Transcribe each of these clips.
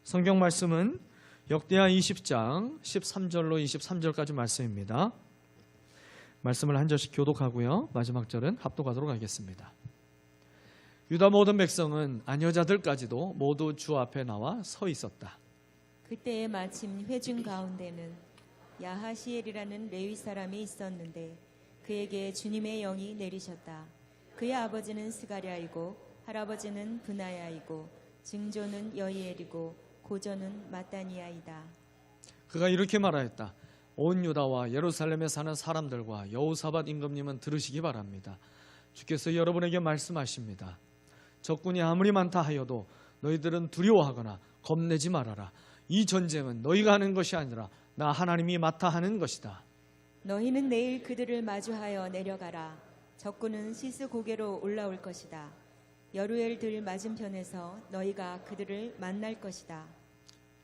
성경 말씀은 역대하 20장 13절로 23절까지 말씀입니다. 말씀을 한 절씩 교독하고요. 마지막 절은 합독하도록 하겠습니다. 유다 모든 백성은 아녀자들까지도 모두 주 앞에 나와 서 있었다. 그때에 마침 회중 가운데는 야하시엘이라는 레위 사람이 있었는데 그에게 주님의 영이 내리셨다. 그의 아버지는 스가랴이고 할아버지는 브나야이고 증조는 여이엘이고 고조는 마따니아이다. 그가 이렇게 말하였다. 온 유다와 예루살렘에 사는 사람들과 여호사밧 임금님은 들으시기 바랍니다. 주께서 여러분에게 말씀하십니다. 적군이 아무리 많다 하여도 너희들은 두려워하거나 겁내지 말아라. 이 전쟁은 너희가 하는 것이 아니라 나 하나님이 맡아 하는 것이다. 너희는 내일 그들을 마주하여 내려가라. 적군은 시스 고개로 올라올 것이다. 여루엘 들 맞은편에서 너희가 그들을 만날 것이다.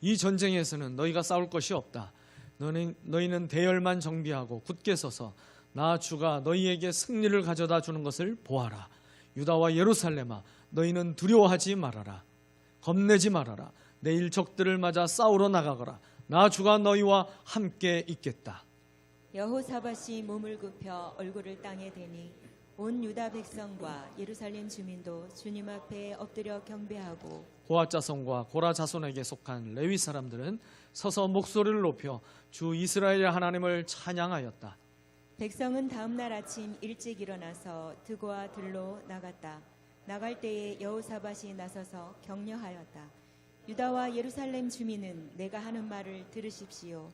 이 전쟁에서는 너희가 싸울 것이 없다. 너희는 대열만 정비하고 굳게 서서 나 주가 너희에게 승리를 가져다 주는 것을 보아라. 유다와 예루살렘아, 너희는 두려워하지 말아라. 겁내지 말아라. 내일 적들을 맞아 싸우러 나가거라. 나 주가 너희와 함께 있겠다. 여호사밧이 몸을 굽혀 얼굴을 땅에 대니 온 유다 백성과 예루살렘 주민도 주님 앞에 엎드려 경배하고 고앗 자손과 고라 자손에게 속한 레위 사람들은 서서 목소리를 높여 주 이스라엘의 하나님을 찬양하였다. 백성은 다음 날 아침 일찍 일어나서 드고와 들로 나갔다. 나갈 때에 여호사밧이 나서서 격려하였다. 유다와 예루살렘 주민은 내가 하는 말을 들으십시오.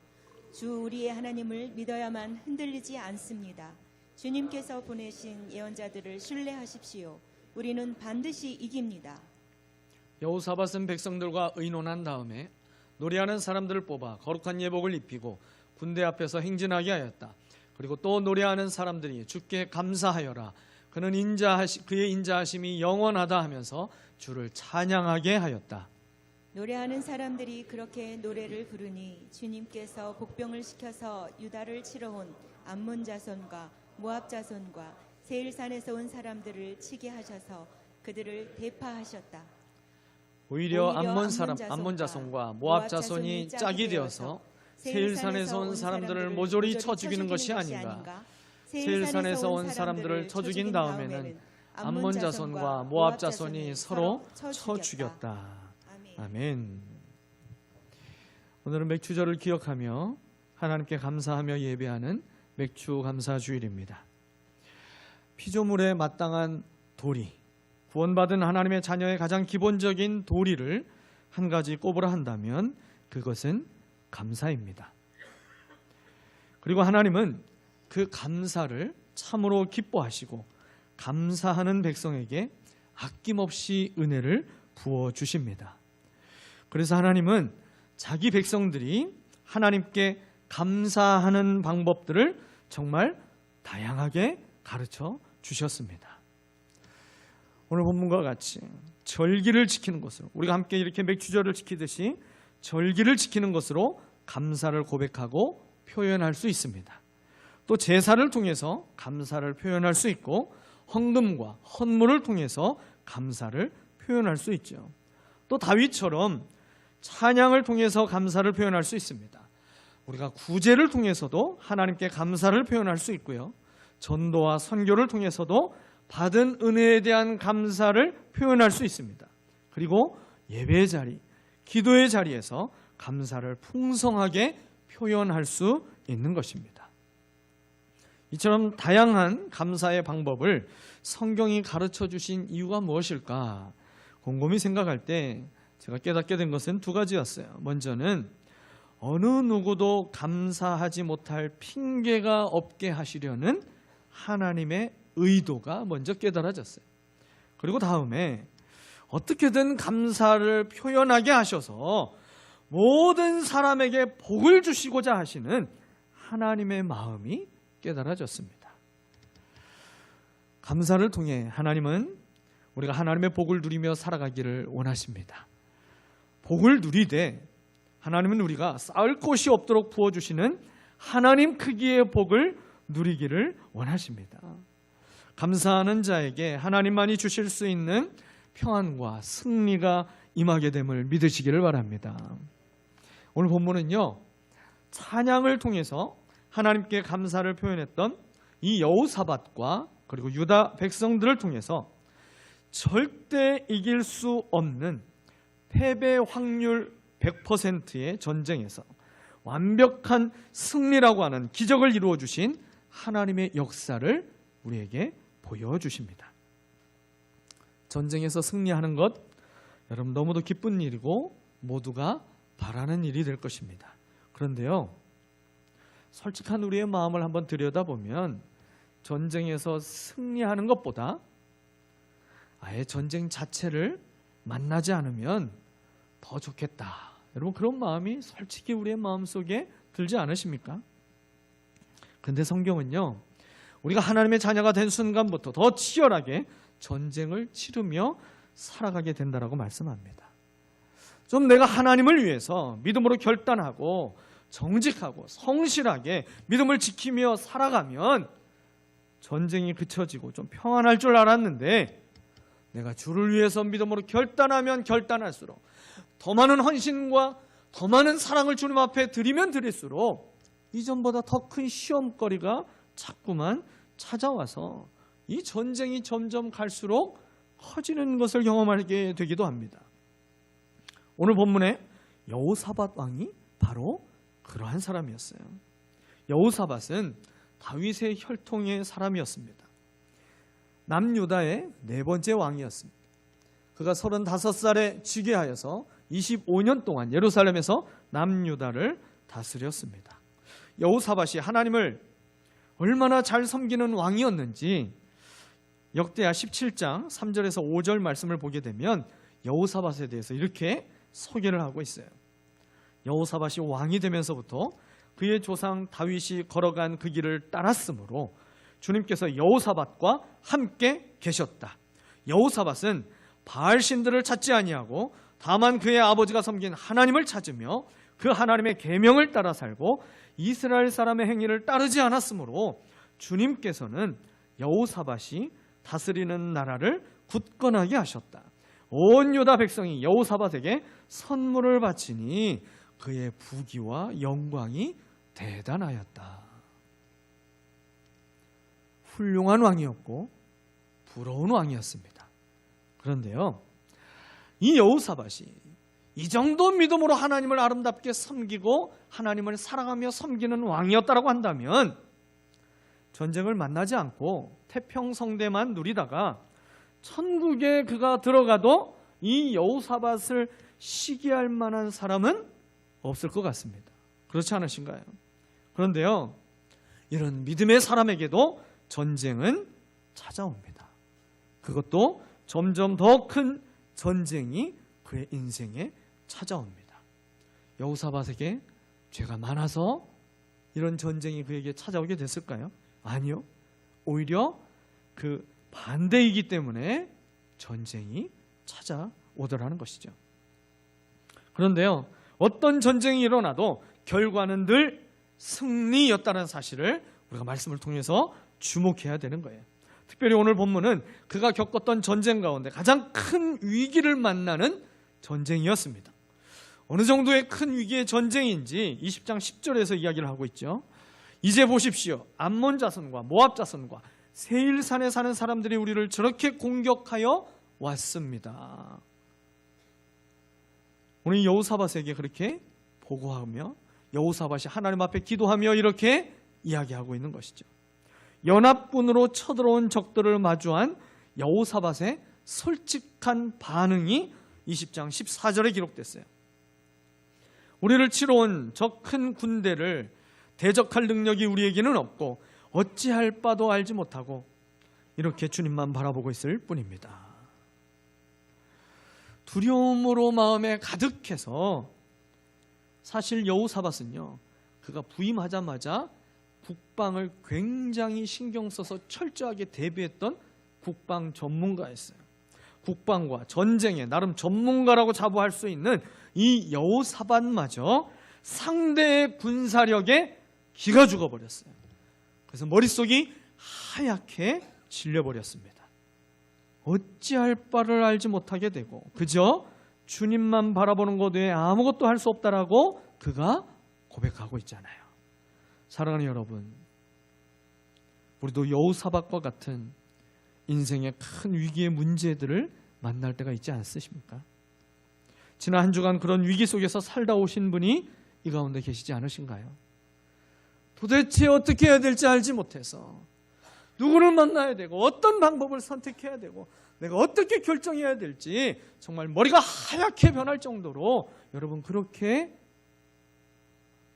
주 우리의 하나님을 믿어야만 흔들리지 않습니다. 주님께서 보내신 예언자들을 신뢰하십시오. 우리는 반드시 이깁니다. 여호사밧은 백성들과 의논한 다음에 노래하는 사람들을 뽑아 거룩한 예복을 입히고 군대 앞에서 행진하게 하였다. 그리고 또 노래하는 사람들이 주께 감사하여라. 그는 그의 인자하심이 영원하다 하면서 주를 찬양하게 하였다. 노래하는 사람들이 그렇게 노래를 부르니 주님께서 복병을 시켜서 유다를 치러 온 암몬 자손과 모압 자손과 세일산에서 온 사람들을 치게 하셔서 그들을 대파하셨다. 오히려 암몬 자손과 모압 자손이 짝이 되어서 세일산에서 온 사람들을 모조리 쳐 죽이는 것이 아닌가. 세일산에서 온 사람들을 쳐 죽인 다음에는 암몬 자손과 모압 자손이 서로 쳐 죽였다. 아멘. 오늘은 맥주절을 기억하며 하나님께 감사하며 예배하는 맥주 감사 주일입니다. 피조물에 마땅한 도리, 구원받은 하나님의 자녀의 가장 기본적인 도리를 한 가지 꼽으라 한다면 그것은 감사입니다. 그리고 하나님은 그 감사를 참으로 기뻐하시고 감사하는 백성에게 아낌없이 은혜를 부어주십니다. 그래서 하나님은 자기 백성들이 하나님께 감사하는 방법들을 정말 다양하게 가르쳐 주셨습니다. 오늘 본문과 같이 절기를 지키는 것으로, 우리가 함께 이렇게 맥주절을 지키듯이 절기를 지키는 것으로 감사를 고백하고 표현할 수 있습니다. 또 제사를 통해서 감사를 표현할 수 있고 헌금과 헌물을 통해서 감사를 표현할 수 있죠. 또 다윗처럼 찬양을 통해서 감사를 표현할 수 있습니다. 우리가 구제를 통해서도 하나님께 감사를 표현할 수 있고요. 전도와 선교를 통해서도 받은 은혜에 대한 감사를 표현할 수 있습니다. 그리고 예배의 자리, 기도의 자리에서 감사를 풍성하게 표현할 수 있는 것입니다. 이처럼 다양한 감사의 방법을 성경이 가르쳐 주신 이유가 무엇일까? 곰곰이 생각할 때 제가 깨닫게 된 것은 두 가지였어요. 먼저는 어느 누구도 감사하지 못할 핑계가 없게 하시려는 하나님의 의도가 먼저 깨달아졌어요. 그리고 다음에 어떻게든 감사를 표현하게 하셔서 모든 사람에게 복을 주시고자 하시는 하나님의 마음이 깨달아졌습니다. 감사를 통해 하나님은 우리가 하나님의 복을 누리며 살아가기를 원하십니다. 복을 누리되 하나님은 우리가 쌓을 곳이 없도록 부어주시는 하나님 크기의 복을 누리기를 원하십니다. 감사하는 자에게 하나님만이 주실 수 있는 평안과 승리가 임하게 됨을 믿으시기를 바랍니다. 오늘 본문은요, 찬양을 통해서 하나님께 감사를 표현했던 이 여호사밧과 그리고 유다 백성들을 통해서 절대 이길 수 없는 패배 확률 100%의 전쟁에서 완벽한 승리라고 하는 기적을 이루어 주신 하나님의 역사를 우리에게 보여주십니다. 전쟁에서 승리하는 것, 여러분 너무도 기쁜 일이고 모두가 바라는 일이 될 것입니다. 그런데요, 솔직한 우리의 마음을 한번 들여다보면 전쟁에서 승리하는 것보다 아예 전쟁 자체를 만나지 않으면 더 좋겠다. 여러분 그런 마음이 솔직히 우리의 마음속에 들지 않으십니까? 근데 성경은요, 우리가 하나님의 자녀가 된 순간부터 더 치열하게 전쟁을 치르며 살아가게 된다라고 말씀합니다. 좀 내가 하나님을 위해서 믿음으로 결단하고 정직하고 성실하게 믿음을 지키며 살아가면 전쟁이 그쳐지고 좀 평안할 줄 알았는데, 내가 주를 위해서 믿음으로 결단하면 결단할수록 더 많은 헌신과 더 많은 사랑을 주님 앞에 드리면 드릴수록 이전보다 더 큰 시험거리가 자꾸만 찾아와서 이 전쟁이 점점 갈수록 커지는 것을 경험하게 되기도 합니다. 오늘 본문에 여호사밧 왕이 바로 그러한 사람이었어요. 여호사밧은 다윗의 혈통의 사람이었습니다. 남유다의 네 번째 왕이었습니다. 그가 35살에 즉위하여서 25년 동안 예루살렘에서 남유다를 다스렸습니다. 여호사밧이 하나님을 얼마나 잘 섬기는 왕이었는지 역대하 17장 3절에서 5절 말씀을 보게 되면 여호사밧에 대해서 이렇게 소개를 하고 있어요. 여호사밧이 왕이 되면서부터 그의 조상 다윗이 걸어간 그 길을 따랐으므로 주님께서 여호사밧과 함께 계셨다. 여호사밧은 바알 신들을 찾지 아니하고 다만 그의 아버지가 섬긴 하나님을 찾으며 그 하나님의 계명을 따라 살고 이스라엘 사람의 행위를 따르지 않았으므로 주님께서는 여호사밧이 다스리는 나라를 굳건하게 하셨다. 온 유다 백성이 여호사밧에게 선물을 바치니 그의 부귀와 영광이 대단하였다. 훌륭한 왕이었고 부러운 왕이었습니다. 그런데요, 이 여호사밧이 이 정도 믿음으로 하나님을 아름답게 섬기고 하나님을 사랑하며 섬기는 왕이었다고 한다면 전쟁을 만나지 않고 태평성대만 누리다가 천국에 그가 들어가도 이 여호사밧을 시기할 만한 사람은 없을 것 같습니다. 그렇지 않으신가요? 그런데요, 이런 믿음의 사람에게도 전쟁은 찾아옵니다. 그것도 점점 더 큰 전쟁이 그의 인생에 찾아옵니다. 여호사밧에게 죄가 많아서 이런 전쟁이 그에게 찾아오게 됐을까요? 아니요. 오히려 그 반대이기 때문에 전쟁이 찾아오더라는 것이죠. 그런데요, 어떤 전쟁이 일어나도 결과는 늘 승리였다는 사실을 우리가 말씀을 통해서 주목해야 되는 거예요. 특별히 오늘 본문은 그가 겪었던 전쟁 가운데 가장 큰 위기를 만나는 전쟁이었습니다. 어느 정도의 큰 위기의 전쟁인지 20장 10절에서 이야기를 하고 있죠. 이제 보십시오. 암몬 자손과 모압 자손과 세일산에 사는 사람들이 우리를 저렇게 공격하여 왔습니다. 오늘 여호사밧에게 그렇게 보고하며 여호사밧이 하나님 앞에 기도하며 이렇게 이야기하고 있는 것이죠. 연합군으로 쳐들어온 적들을 마주한 여호사밧의 솔직한 반응이 20장 14절에 기록됐어요. 우리를 치러 온 저 큰 군대를 대적할 능력이 우리에게는 없고 어찌할 바도 알지 못하고 이렇게 주님만 바라보고 있을 뿐입니다. 두려움으로 마음에 가득해서 사실 여호사밧은요, 그가 부임하자마자 국방을 굉장히 신경 써서 철저하게 대비했던 국방 전문가였어요. 국방과 전쟁에 나름 전문가라고 자부할 수 있는 이 여호사밧마저 상대의 군사력에 기가 죽어버렸어요. 그래서 머릿속이 하얗게 질려버렸습니다. 어찌할 바를 알지 못하게 되고 그저 주님만 바라보는 것 외에 아무것도 할 수 없다라고 그가 고백하고 있잖아요. 사랑하는 여러분, 우리도 여호사밧과 같은 인생의 큰 위기의 문제들을 만날 때가 있지 않으십니까? 지난 한 주간 그런 위기 속에서 살다 오신 분이 이 가운데 계시지 않으신가요? 도대체 어떻게 해야 될지 알지 못해서 누구를 만나야 되고 어떤 방법을 선택해야 되고 내가 어떻게 결정해야 될지 정말 머리가 하얗게 변할 정도로 여러분 그렇게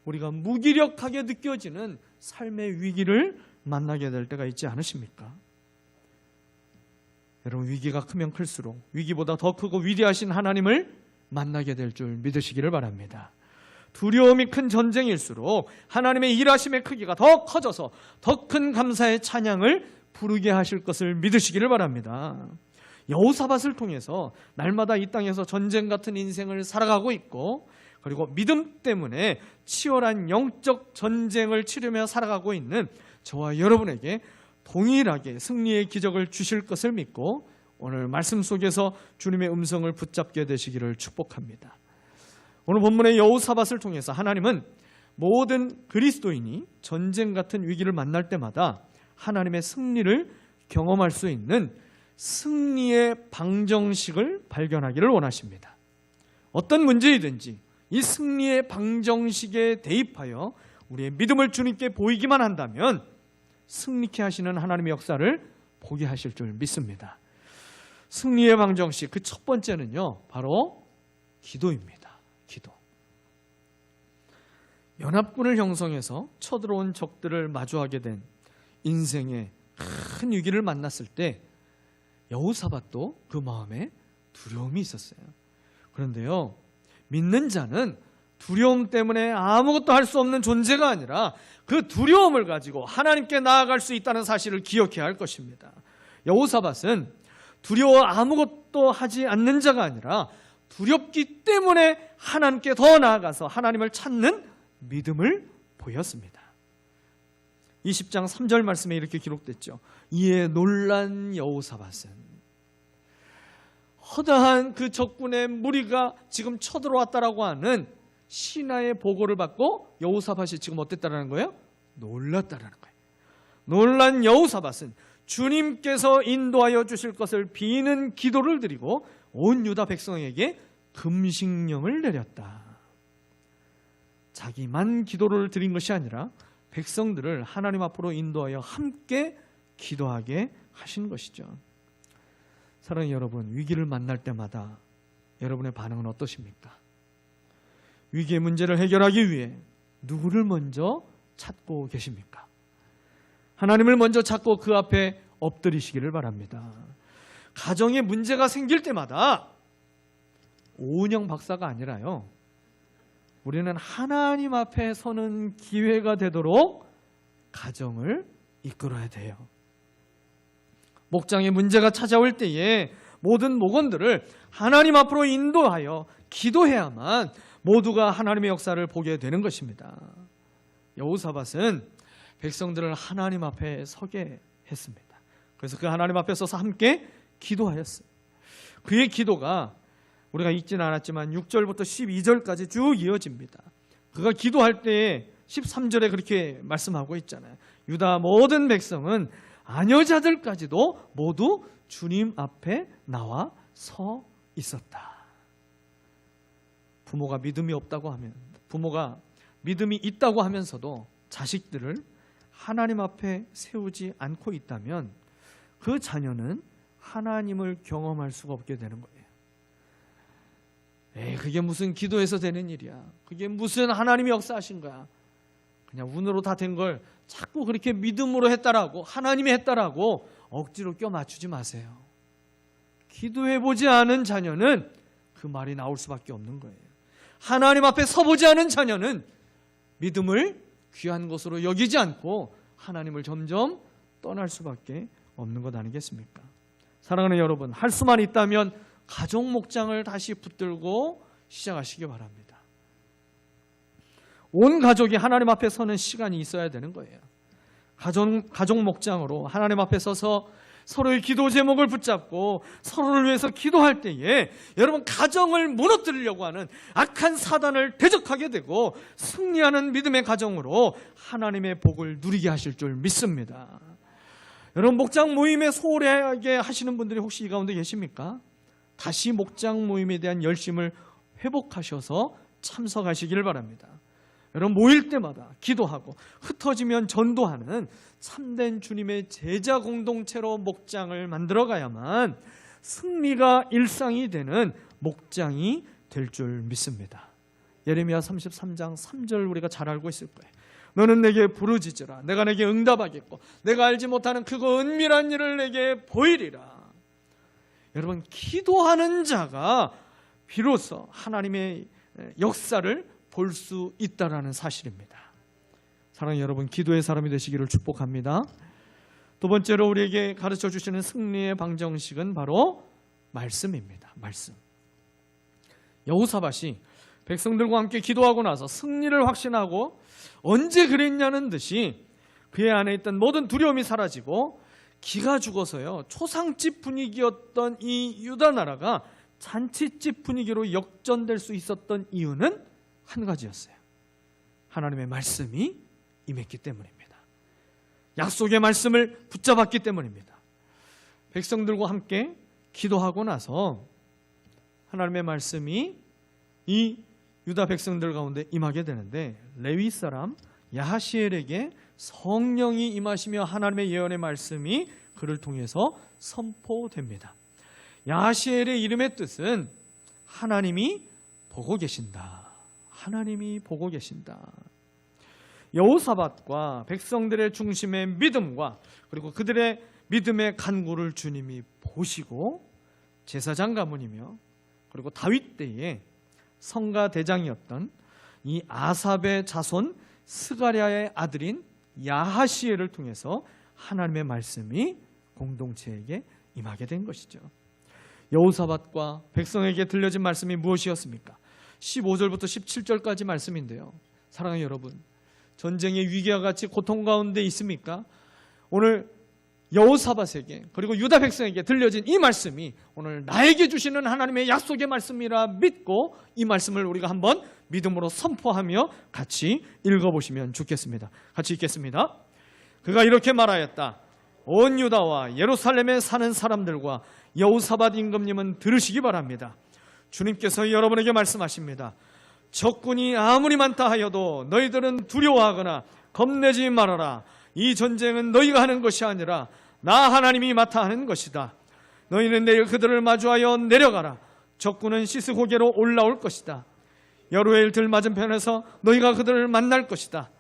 우리가 무기력하게 느껴지는 삶의 위기를 만나게 될 때가 있지 않으십니까? 여러분 위기가 크면 클수록 위기보다 더 크고 위대하신 하나님을 만나게 될 줄 믿으시기를 바랍니다. 두려움이 큰 전쟁일수록 하나님의 일하심의 크기가 더 커져서 더 큰 감사의 찬양을 부르게 하실 것을 믿으시기를 바랍니다. 여호사밧을 통해서 날마다 이 땅에서 전쟁 같은 인생을 살아가고 있고 그리고 믿음 때문에 치열한 영적 전쟁을 치르며 살아가고 있는 저와 여러분에게 동일하게 승리의 기적을 주실 것을 믿고 오늘 말씀 속에서 주님의 음성을 붙잡게 되시기를 축복합니다. 오늘 본문의 여호사밧을 통해서 하나님은 모든 그리스도인이 전쟁 같은 위기를 만날 때마다 하나님의 승리를 경험할 수 있는 승리의 방정식을 발견하기를 원하십니다. 어떤 문제이든지 이 승리의 방정식에 대입하여 우리의 믿음을 주님께 보이기만 한다면 승리케 하시는 하나님의 역사를 보게 하실 줄 믿습니다. 승리의 방정식 그 첫 번째는요, 바로 기도입니다. 기도. 연합군을 형성해서 쳐들어온 적들을 마주하게 된 인생의 큰 위기를 만났을 때 여호사밧도 그 마음에 두려움이 있었어요. 그런데요, 믿는 자는 두려움 때문에 아무것도 할 수 없는 존재가 아니라 그 두려움을 가지고 하나님께 나아갈 수 있다는 사실을 기억해야 할 것입니다. 여호사밧은 두려워 아무것도 하지 않는 자가 아니라 두렵기 때문에 하나님께 더 나아가서 하나님을 찾는 믿음을 보였습니다. 20장 3절 말씀에 이렇게 기록됐죠. 이에 놀란 여호사밧은 허다한 그 적군의 무리가 지금 쳐들어왔다라고 하는 신하의 보고를 받고 여호사밧이 지금 어땠다라는 거예요? 놀랐다라는 거예요. 놀란 여호사밧은 주님께서 인도하여 주실 것을 비는 기도를 드리고 온 유다 백성에게 금식령을 내렸다. 자기만 기도를 드린 것이 아니라 백성들을 하나님 앞으로 인도하여 함께 기도하게 하신 것이죠. 사랑하는 여러분, 위기를 만날 때마다 여러분의 반응은 어떠십니까? 위기의 문제를 해결하기 위해 누구를 먼저 찾고 계십니까? 하나님을 먼저 찾고 그 앞에 엎드리시기를 바랍니다. 가정에 문제가 생길 때마다 오은영 박사가 아니라요, 우리는 하나님 앞에 서는 기회가 되도록 가정을 이끌어야 돼요. 목장에 문제가 찾아올 때에 모든 목원들을 하나님 앞으로 인도하여 기도해야만 모두가 하나님의 역사를 보게 되는 것입니다. 여호사밧은 백성들을 하나님 앞에 서게 했습니다. 그래서 그 하나님 앞에 서서 함께 기도하였어요. 그의 기도가 우리가 읽지는 않았지만 6절부터 12절까지 쭉 이어집니다. 그가 기도할 때 13절에 그렇게 말씀하고 있잖아요. 유다 모든 백성은 아녀자들까지도 모두 주님 앞에 나와 서 있었다. 부모가 믿음이 없다고 하면, 부모가 믿음이 있다고 하면서도 자식들을 하나님 앞에 세우지 않고 있다면 그 자녀는 하나님을 경험할 수가 없게 되는 거예요. 그게 무슨 기도해서 되는 일이야. 그게 무슨 하나님이 역사하신 거야. 그냥 운으로 다 된 걸 자꾸 그렇게 믿음으로 했다라고, 하나님이 했다라고 억지로 껴 맞추지 마세요. 기도해보지 않은 자녀는 그 말이 나올 수밖에 없는 거예요. 하나님 앞에 서보지 않은 자녀는 믿음을 귀한 것으로 여기지 않고 하나님을 점점 떠날 수밖에 없는 것 아니겠습니까? 사랑하는 여러분, 할 수만 있다면 가족 목장을 다시 붙들고 시작하시기 바랍니다. 온 가족이 하나님 앞에 서는 시간이 있어야 되는 거예요. 가족 목장으로 하나님 앞에 서서 서로의 기도 제목을 붙잡고 서로를 위해서 기도할 때에 여러분 가정을 무너뜨리려고 하는 악한 사단을 대적하게 되고 승리하는 믿음의 가정으로 하나님의 복을 누리게 하실 줄 믿습니다. 여러분 목장 모임에 소홀하게 하시는 분들이 혹시 이 가운데 계십니까? 다시 목장 모임에 대한 열심을 회복하셔서 참석하시기를 바랍니다. 여러분 모일 때마다 기도하고 흩어지면 전도하는 참된 주님의 제자 공동체로 목장을 만들어가야만 승리가 일상이 되는 목장이 될 줄 믿습니다. 예레미야 33장 3절 우리가 잘 알고 있을 거예요. 너는 내게 부르짖으라. 내가 내게 응답하겠고 내가 알지 못하는 크고 은밀한 일을 내게 보이리라. 여러분 기도하는 자가 비로소 하나님의 역사를 볼 수 있다라는 사실입니다. 사랑하는 여러분, 기도의 사람이 되시기를 축복합니다. 두 번째로 우리에게 가르쳐 주시는 승리의 방정식은 바로 말씀입니다. 말씀. 여호사밧이 백성들과 함께 기도하고 나서 승리를 확신하고 언제 그랬냐는 듯이 그의 안에 있던 모든 두려움이 사라지고 기가 죽어서요 초상집 분위기였던 이 유다 나라가 잔치집 분위기로 역전될 수 있었던 이유는 한 가지였어요. 하나님의 말씀이 임했기 때문입니다. 약속의 말씀을 붙잡았기 때문입니다. 백성들과 함께 기도하고 나서 하나님의 말씀이 이 유다 백성들 가운데 임하게 되는데 레위 사람 야하시엘에게 성령이 임하시며 하나님의 예언의 말씀이 그를 통해서 선포됩니다. 야하시엘의 이름의 뜻은 하나님이 보고 계신다. 하나님이 보고 계신다. 여호사밧과 백성들의 중심의 믿음과 그리고 그들의 믿음의 간구를 주님이 보시고 제사장 가문이며 그리고 다윗 때에 성가 대장이었던 이 아삽의 자손 스가랴의 아들인 야하시엘을 통해서 하나님의 말씀이 공동체에게 임하게 된 것이죠. 여호사밧과 백성에게 들려진 말씀이 무엇이었습니까? 15절부터 17절까지 말씀인데요. 사랑하는 여러분, 전쟁의 위기와 같이 고통 가운데 있습니까? 오늘 여호사밧에게 그리고 유다 백성에게 들려진 이 말씀이 오늘 나에게 주시는 하나님의 약속의 말씀이라 믿고 이 말씀을 우리가 한번 믿음으로 선포하며 같이 읽어보시면 좋겠습니다. 같이 읽겠습니다. 그가 이렇게 말하였다. 온 유다와 예루살렘에 사는 사람들과 여호사밧 임금님은 들으시기 바랍니다. 주님께서 여러분에게 말씀하십니다. 적군이 아무리 많다 하여도 너희들은 두려워하거나 겁내지 말아라. 이 전쟁은 너희가 하는 것이 아니라 나 하나님이 맡아 하는 것이다. 너희는 내일 그들을 마주하여 내려가라. 적군은 시스고개로 올라올 것이다. 여루엘 들 맞은편에서 너희가 그들을 만날 것이다.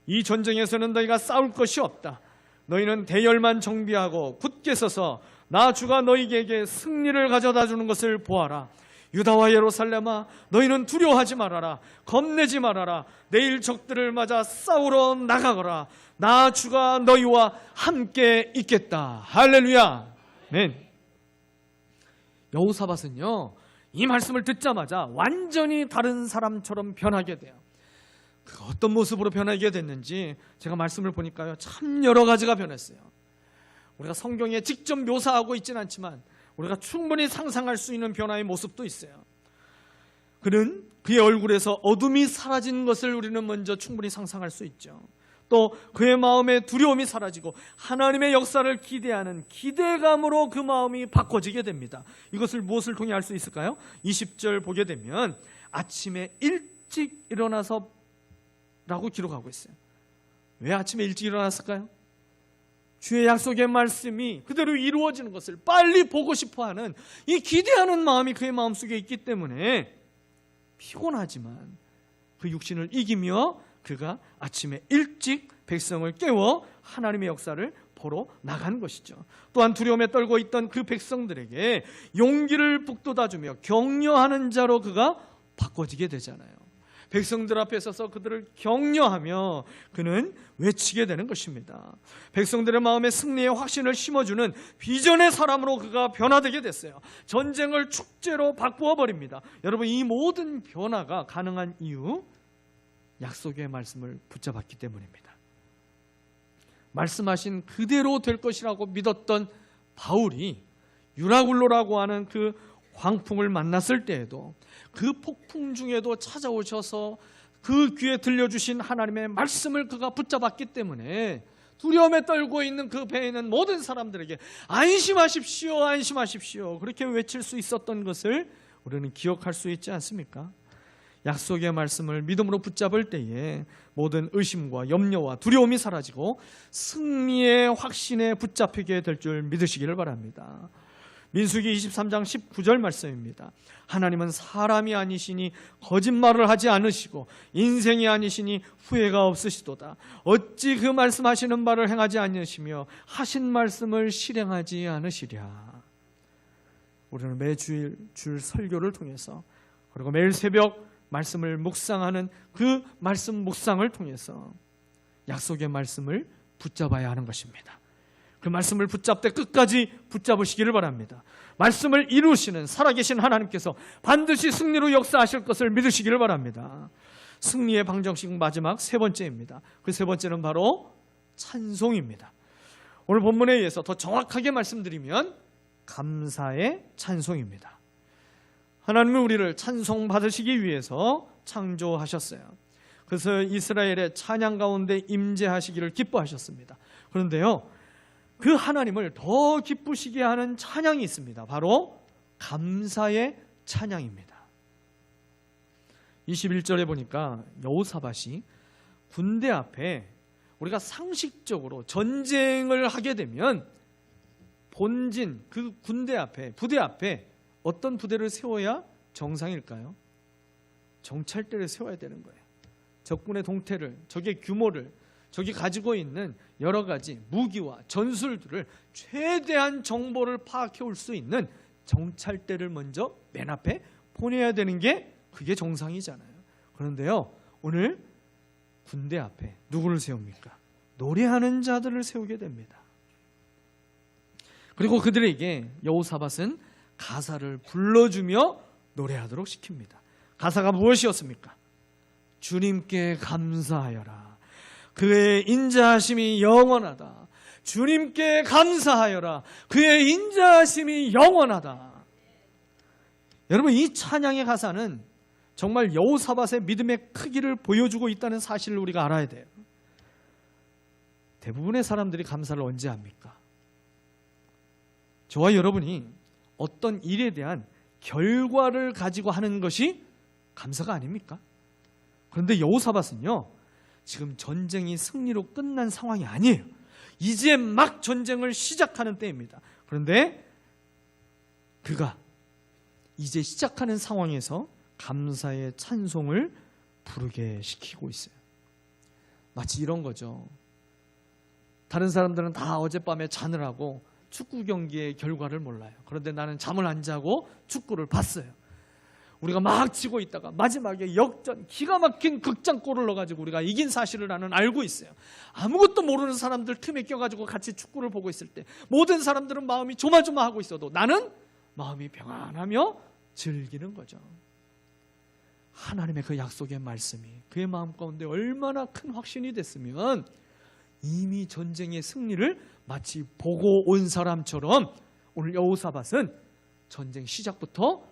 이 전쟁에서는 너희가 싸울 것이 없다. 너희는 대열만 정비하고 굳게 서서 나 주가 너희에게 승리를 가져다 주는 것을 보아라. 유다와 예루살렘아, 너희는 두려워하지 말아라. 겁내지 말아라. 내일 적들을 맞아 싸우러 나가거라. 나 주가 너희와 함께 있겠다. 할렐루야. 아멘. 여호사밧은요 이 말씀을 듣자마자 완전히 다른 사람처럼 변하게 돼요. 그 어떤 모습으로 변하게 됐는지 제가 말씀을 보니까요 참 여러 가지가 변했어요. 우리가 성경에 직접 묘사하고 있지는 않지만 우리가 충분히 상상할 수 있는 변화의 모습도 있어요. 그는 그의 얼굴에서 어둠이 사라진 것을 우리는 먼저 충분히 상상할 수 있죠. 또 그의 마음에 두려움이 사라지고 하나님의 역사를 기대하는 기대감으로 그 마음이 바꿔지게 됩니다. 이것을 무엇을 통해 알 수 있을까요? 20절 보게 되면 아침에 일찍 일어나서 라고 기록하고 있어요. 왜 아침에 일찍 일어났을까요? 주의 약속의 말씀이 그대로 이루어지는 것을 빨리 보고 싶어하는 이 기대하는 마음이 그의 마음속에 있기 때문에 피곤하지만 그 육신을 이기며 그가 아침에 일찍 백성을 깨워 하나님의 역사를 보러 나간 것이죠. 또한 두려움에 떨고 있던 그 백성들에게 용기를 북돋아주며 격려하는 자로 그가 바꿔지게 되잖아요. 백성들 앞에 서서 그들을 격려하며 그는 외치게 되는 것입니다. 백성들의 마음에 승리의 확신을 심어주는 비전의 사람으로 그가 변화되게 됐어요. 전쟁을 축제로 바꾸어 버립니다. 여러분, 이 모든 변화가 가능한 이유, 약속의 말씀을 붙잡았기 때문입니다. 말씀하신 그대로 될 것이라고 믿었던 바울이 유라굴로라고 하는 그 광풍을 만났을 때에도 그 폭풍 중에도 찾아오셔서 그 귀에 들려주신 하나님의 말씀을 그가 붙잡았기 때문에 두려움에 떨고 있는 그 배에 있는 모든 사람들에게 안심하십시오, 안심하십시오, 그렇게 외칠 수 있었던 것을 우리는 기억할 수 있지 않습니까? 약속의 말씀을 믿음으로 붙잡을 때에 모든 의심과 염려와 두려움이 사라지고 승리의 확신에 붙잡히게 될 줄 믿으시기를 바랍니다. 민수기 23장 19절 말씀입니다. 하나님은 사람이 아니시니 거짓말을 하지 않으시고 인생이 아니시니 후회가 없으시도다. 어찌 그 말씀하시는 바를 행하지 않으시며 하신 말씀을 실행하지 않으시랴. 우리는 매주일 줄 설교를 통해서 그리고 매일 새벽 말씀을 묵상하는 그 말씀 묵상을 통해서 약속의 말씀을 붙잡아야 하는 것입니다. 그 말씀을 붙잡되 끝까지 붙잡으시기를 바랍니다. 말씀을 이루시는 살아계신 하나님께서 반드시 승리로 역사하실 것을 믿으시기를 바랍니다. 승리의 방정식 마지막 세 번째입니다. 그 세 번째는 바로 찬송입니다. 오늘 본문에 의해서 더 정확하게 말씀드리면 감사의 찬송입니다. 하나님은 우리를 찬송 받으시기 위해서 창조하셨어요. 그래서 이스라엘의 찬양 가운데 임재하시기를 기뻐하셨습니다. 그런데요, 그 하나님을 더 기쁘시게 하는 찬양이 있습니다. 바로 감사의 찬양입니다. 21절에 보니까 여호사밧이 군대 앞에, 우리가 상식적으로 전쟁을 하게 되면 본진, 그 군대 앞에, 부대 앞에 어떤 부대를 세워야 정상일까요? 정찰대를 세워야 되는 거예요. 적군의 동태를, 적의 규모를, 적이 가지고 있는 여러 가지 무기와 전술들을 최대한 정보를 파악해 올 수 있는 정찰대를 먼저 맨 앞에 보내야 되는 게 그게 정상이잖아요. 그런데요, 오늘 군대 앞에 누구를 세웁니까? 노래하는 자들을 세우게 됩니다. 그리고 그들에게 여호사밧은 가사를 불러주며 노래하도록 시킵니다. 가사가 무엇이었습니까? 주님께 감사하여라. 그의 인자하심이 영원하다. 주님께 감사하여라. 그의 인자하심이 영원하다. 여러분, 이 찬양의 가사는 정말 여호사밧의 믿음의 크기를 보여주고 있다는 사실을 우리가 알아야 돼요. 대부분의 사람들이 감사를 언제 합니까? 저와 여러분이 어떤 일에 대한 결과를 가지고 하는 것이 감사가 아닙니까? 그런데 여호사밧은요, 지금 전쟁이 승리로 끝난 상황이 아니에요. 이제 막 전쟁을 시작하는 때입니다. 그런데 그가 이제 시작하는 상황에서 감사의 찬송을 부르게 시키고 있어요. 마치 이런 거죠. 다른 사람들은 다 어젯밤에 잔을 하고 축구 경기의 결과를 몰라요. 그런데 나는 잠을 안 자고 축구를 봤어요. 우리가 막 치고 있다가 마지막에 역전, 기가 막힌 극장골을 넣어가지고 우리가 이긴 사실을 나는 알고 있어요. 아무것도 모르는 사람들 틈에 껴가지고 같이 축구를 보고 있을 때 모든 사람들은 마음이 조마조마하고 있어도 나는 마음이 평안하며 즐기는 거죠. 하나님의 그 약속의 말씀이 그의 마음 가운데 얼마나 큰 확신이 됐으면 이미 전쟁의 승리를 마치 보고 온 사람처럼 오늘 여호사밧은 전쟁 시작부터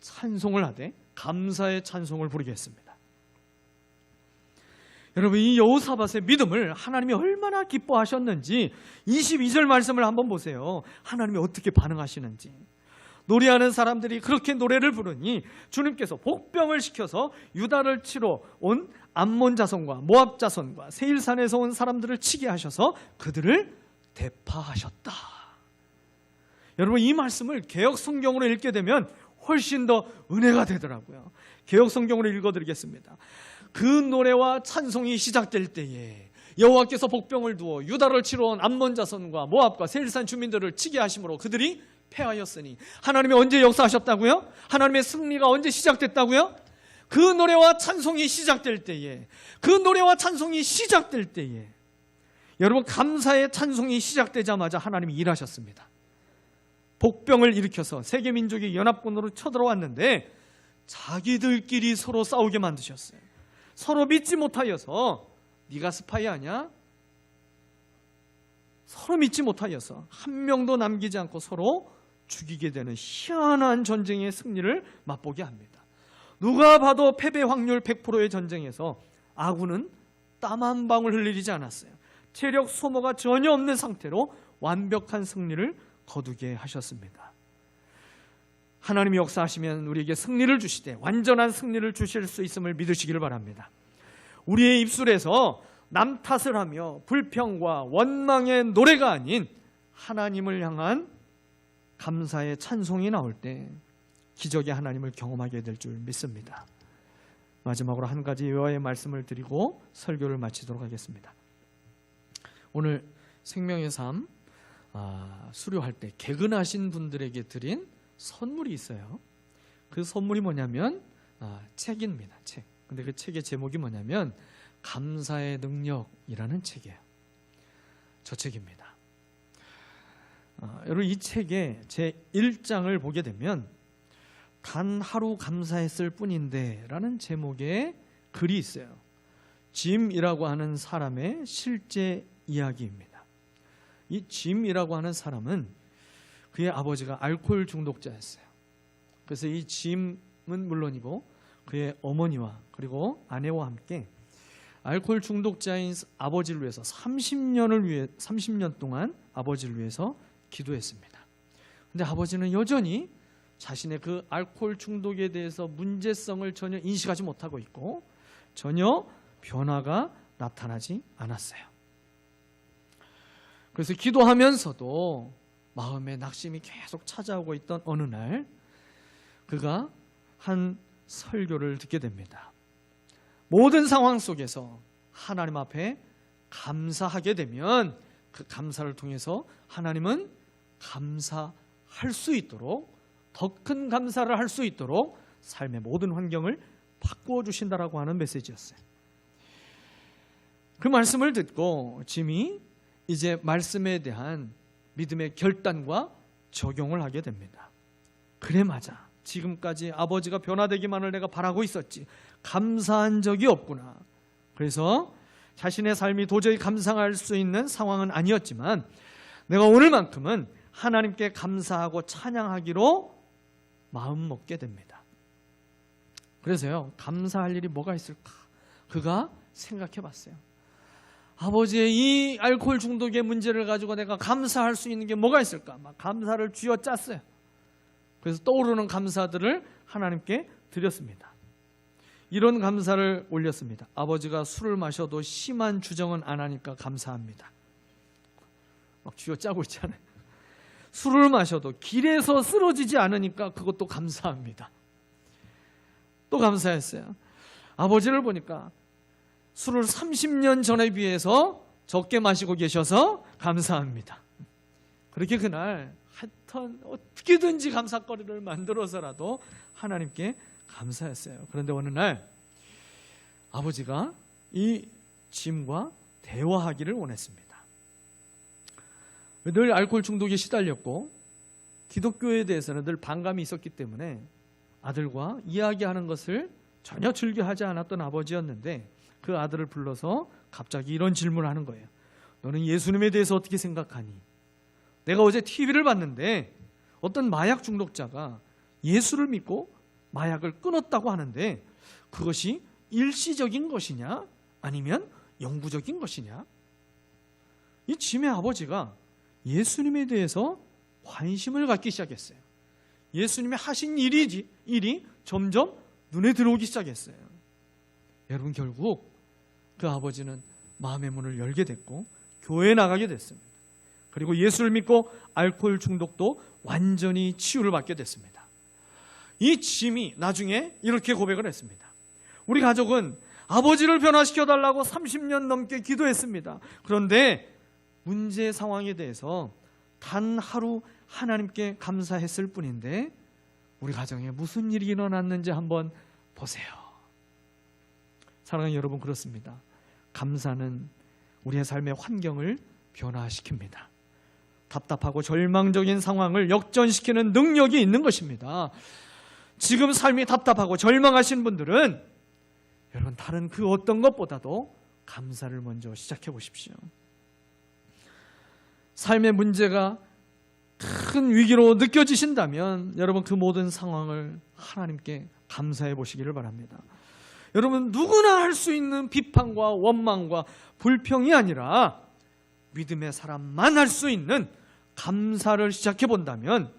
찬송을 하되 감사의 찬송을 부르겠습니다. 여러분, 이 여호사밧의 믿음을 하나님이 얼마나 기뻐하셨는지 22절 말씀을 한번 보세요. 하나님이 어떻게 반응하시는지. 노래하는 사람들이 그렇게 노래를 부르니 주님께서 복병을 시켜서 유다를 치러 온 암몬 자손과 모압 자손과 세일산에서 온 사람들을 치게 하셔서 그들을 대파하셨다. 여러분, 이 말씀을 개역 성경으로 읽게 되면 훨씬 더 은혜가 되더라고요. 개역 성경으로 읽어드리겠습니다. 그 노래와 찬송이 시작될 때에 여호와께서 복병을 두어 유다를 치러 온 암몬 자손과 모압과 세일산 주민들을 치게 하심으로 그들이 패하였으니. 하나님이 언제 역사하셨다고요? 하나님의 승리가 언제 시작됐다고요? 그 노래와 찬송이 시작될 때에, 그 노래와 찬송이 시작될 때에 여러분, 감사의 찬송이 시작되자마자 하나님이 일하셨습니다. 복병을 일으켜서 세계 민족이 연합군으로 쳐들어왔는데 자기들끼리 서로 싸우게 만드셨어요. 서로 믿지 못하여서 네가 스파이 아니야? 서로 믿지 못하여서 한 명도 남기지 않고 서로 죽이게 되는 희한한 전쟁의 승리를 맛보게 합니다. 누가 봐도 패배 확률 100%의 전쟁에서 아군은 땀 한 방울 흘리지 않았어요. 체력 소모가 전혀 없는 상태로 완벽한 승리를 거두게 하셨습니다. 하나님이 역사하시면 우리에게 승리를 주시되 완전한 승리를 주실 수 있음을 믿으시기를 바랍니다. 우리의 입술에서 남 탓을 하며 불평과 원망의 노래가 아닌 하나님을 향한 감사의 찬송이 나올 때 기적의 하나님을 경험하게 될 줄 믿습니다. 마지막으로 한 가지 외화의 말씀을 드리고 설교를 마치도록 하겠습니다. 오늘 생명의 삶 수료할 때 개근하신 분들에게 드린 선물이 있어요. 그 선물이 뭐냐면 책입니다. 책. 근데 그 책의 제목이 뭐냐면 감사의 능력이라는 책이에요. 저 책입니다. 여러분 이 책의 제 1장을 보게 되면 단 하루 감사했을 뿐인데 라는 제목의 글이 있어요. 짐이라고 하는 사람의 실제 이야기입니다. 이 짐이라고 하는 사람은 그의 아버지가 알코올 중독자였어요. 그래서 이 짐은 물론이고 그의 어머니와 그리고 아내와 함께 알코올 중독자인 아버지를 위해서 30년 동안 아버지를 위해서 기도했습니다. 근데 아버지는 여전히 자신의 그 알코올 중독에 대해서 문제성을 전혀 인식하지 못하고 있고 전혀 변화가 나타나지 않았어요. 그래서 기도하면서도 마음에 낙심이 계속 찾아오고 있던 어느 날 그가 한 설교를 듣게 됩니다. 모든 상황 속에서 하나님 앞에 감사하게 되면 그 감사를 통해서 하나님은 감사할 수 있도록 더 큰 감사를 할 수 있도록 삶의 모든 환경을 바꾸어 주신다라고 하는 메시지였어요. 그 말씀을 듣고 짐이 이제 말씀에 대한 믿음의 결단과 적용을 하게 됩니다. 그래 맞아. 지금까지 아버지가 변화되기만을 내가 바라고 있었지. 감사한 적이 없구나. 그래서 자신의 삶이 도저히 감상할 수 있는 상황은 아니었지만 내가 오늘만큼은 하나님께 감사하고 찬양하기로 마음 먹게 됩니다. 그래서요, 감사할 일이 뭐가 있을까? 그가 생각해 봤어요. 아버지의 이 알코올 중독의 문제를 가지고 내가 감사할 수 있는 게 뭐가 있을까? 막 감사를 쥐어짰어요. 그래서 떠오르는 감사들을 하나님께 드렸습니다. 이런 감사를 올렸습니다. 아버지가 술을 마셔도 심한 주정은 안 하니까 감사합니다. 막 쥐어짜고 있잖아요. 술을 마셔도 길에서 쓰러지지 않으니까 그것도 감사합니다. 또 감사했어요. 아버지를 보니까 술을 30년 전에 비해서 적게 마시고 계셔서 감사합니다. 그렇게 그날 하여튼 어떻게든지 감사거리를 만들어서라도 하나님께 감사했어요. 그런데 어느 날 아버지가 이 짐과 대화하기를 원했습니다. 늘 알코올 중독에 시달렸고 기독교에 대해서는 늘 반감이 있었기 때문에 아들과 이야기하는 것을 전혀 즐겨하지 않았던 아버지였는데 그 아들을 불러서 갑자기 이런 질문을 하는 거예요. 너는 예수님에 대해서 어떻게 생각하니? 내가 어제 TV를 봤는데 어떤 마약 중독자가 예수를 믿고 마약을 끊었다고 하는데 그것이 일시적인 것이냐 아니면 영구적인 것이냐? 이 짐의 아버지가 예수님에 대해서 관심을 갖기 시작했어요. 예수님이 하신 일이 점점 눈에 들어오기 시작했어요. 여러분 결국 그 아버지는 마음의 문을 열게 됐고 교회에 나가게 됐습니다. 그리고 예수를 믿고 알코올 중독도 완전히 치유를 받게 됐습니다. 이 짐이 나중에 이렇게 고백을 했습니다. 우리 가족은 아버지를 변화시켜달라고 30년 넘게 기도했습니다. 그런데 문제 상황에 대해서 단 하루 하나님께 감사했을 뿐인데 우리 가정에 무슨 일이 일어났는지 한번 보세요. 사랑하는 여러분, 그렇습니다. 감사는 우리의 삶의 환경을 변화시킵니다. 답답하고 절망적인 상황을 역전시키는 능력이 있는 것입니다. 지금 삶이 답답하고 절망하신 분들은 여러분 다른 그 어떤 것보다도 감사를 먼저 시작해 보십시오. 삶의 문제가 큰 위기로 느껴지신다면 여러분 그 모든 상황을 하나님께 감사해 보시기를 바랍니다. 여러분 누구나 할 수 있는 비판과 원망과 불평이 아니라 믿음의 사람만 할 수 있는 감사를 시작해 본다면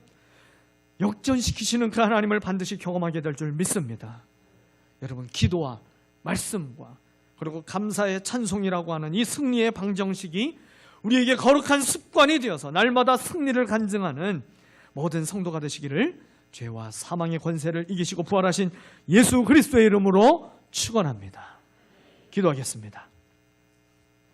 역전시키시는 그 하나님을 반드시 경험하게 될 줄 믿습니다. 여러분 기도와 말씀과 그리고 감사의 찬송이라고 하는 이 승리의 방정식이 우리에게 거룩한 습관이 되어서 날마다 승리를 간증하는 모든 성도가 되시기를 죄와 사망의 권세를 이기시고 부활하신 예수 그리스도의 이름으로 축원합니다. 기도하겠습니다.